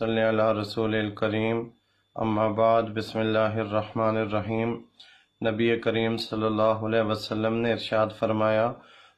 صلی علی رسول الکریم اما بعد بسم اللہ الرحمن الرحیم۔ نبی کریم صلی اللہ علیہ وسلم نے ارشاد فرمایا،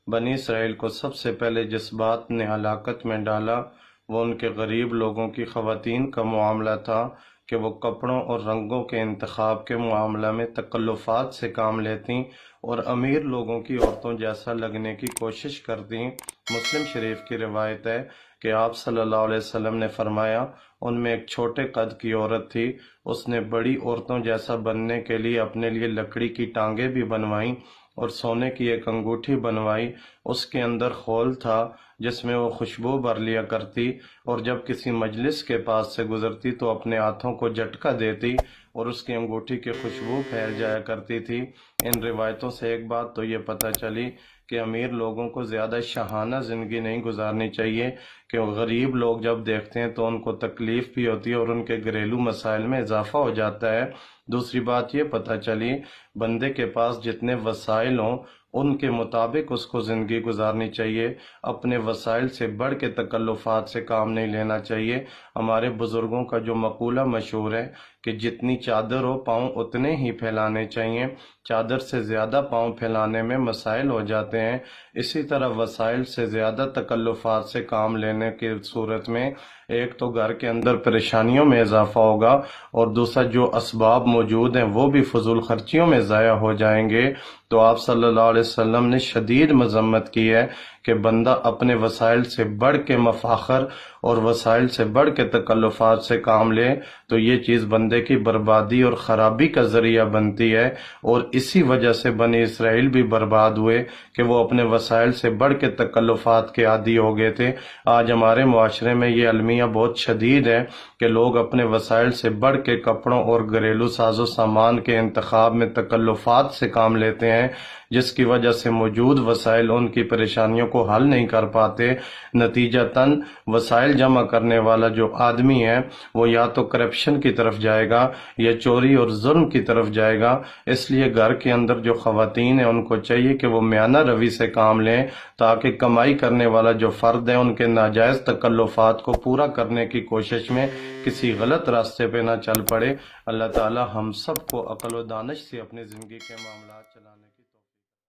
بنی اسرائیل کو سب سے پہلے جس بات نے ہلاکت میں ڈالا وہ ان کے غریب لوگوں کی خواتین کا معاملہ تھا کہ وہ کپڑوں اور رنگوں کے انتخاب کے معاملہ میں تکلفات سے کام لیتیں اور امیر لوگوں کی عورتوں جیسا لگنے کی کوشش کرتیں۔ مسلم شریف کی روایت ہے کہ آپ صلی اللہ علیہ وسلم نے فرمایا، ان میں ایک چھوٹے قد کی عورت تھی، اس نے بڑی عورتوں جیسا بننے کے لیے اپنے لیے لکڑی کی ٹانگیں بھی بنوائیں اور سونے کی ایک انگوٹھی بنوائی، اس کے اندر خول تھا جس میں وہ خوشبو بھر لیا کرتی، اور جب کسی مجلس کے پاس سے گزرتی تو اپنے ہاتھوں کو جھٹکا دیتی اور اس کی انگوٹھی کی خوشبو پھیل جایا کرتی تھی۔ ان روایتوں سے ایک بات تو یہ پتہ چلی کہ امیر لوگوں کو زیادہ شاہانہ زندگی نہیں گزارنی چاہیے، کہ غریب لوگ جب دیکھتے ہیں تو ان کو تکلیف بھی ہوتی ہے اور ان کے گھریلو مسائل میں اضافہ ہو جاتا ہے۔ دوسری بات یہ پتہ چلی، بندے کے پاس جتنے وسائل ہوں ان کے مطابق اس کو زندگی گزارنی چاہیے، اپنے وسائل سے بڑھ کے تکلفات سے کام نہیں لینا چاہیے۔ ہمارے بزرگوں کا جو مقولہ مشہور ہے کہ جتنی چادر ہو پاؤں اتنے ہی پھیلانے چاہیے، چادر سے زیادہ پاؤں پھیلانے میں مسائل ہو جاتے ہیں۔ اسی طرح وسائل سے زیادہ تکلفات سے کام لینے کی صورت میں ایک تو گھر کے اندر پریشانیوں میں اضافہ ہوگا اور دوسرا جو اسباب موجود ہیں وہ بھی فضول خرچیوں میں ضائع ہو جائیں گے۔ تو آپ صلی اللہ علیہ وسلم نے شدید مذمت کی ہے کہ بندہ اپنے وسائل سے بڑھ کے مفاخر اور وسائل سے بڑھ کے تکلفات سے کام لے تو یہ چیز بندے کی بربادی اور خرابی کا ذریعہ بنتی ہے، اور اسی وجہ سے بنی اسرائیل بھی برباد ہوئے کہ وہ اپنے وسائل سے بڑھ کے تکلفات کے عادی ہو گئے تھے۔ آج ہمارے معاشرے میں یہ المیہ بہت شدید ہے کہ لوگ اپنے وسائل سے بڑھ کے کپڑوں اور گھریلو ساز و سامان کے انتخاب میں تکلفات سے کام لیتے ہیں، جس کی وجہ سے موجود وسائل ان کی پریشانیوں کو حل نہیں کر پاتے۔ نتیجتاً وسائل جمع کرنے والا جو آدمی ہے وہ یا تو کرپشن کی طرف جائے گا یا چوری اور ظلم کی طرف جائے گا۔ اس لیے گھر کے اندر جو خواتین ہیں ان کو چاہیے کہ وہ میانہ روی سے کام لیں تاکہ کمائی کرنے والا جو فرد ہے ان کے ناجائز تکلفات کو پورا کرنے کی کوشش میں کسی غلط راستے پہ نہ چل پڑے۔ اللہ تعالی ہم سب کو عقل و دانش سے اپنی زندگی کے معاملات چلانے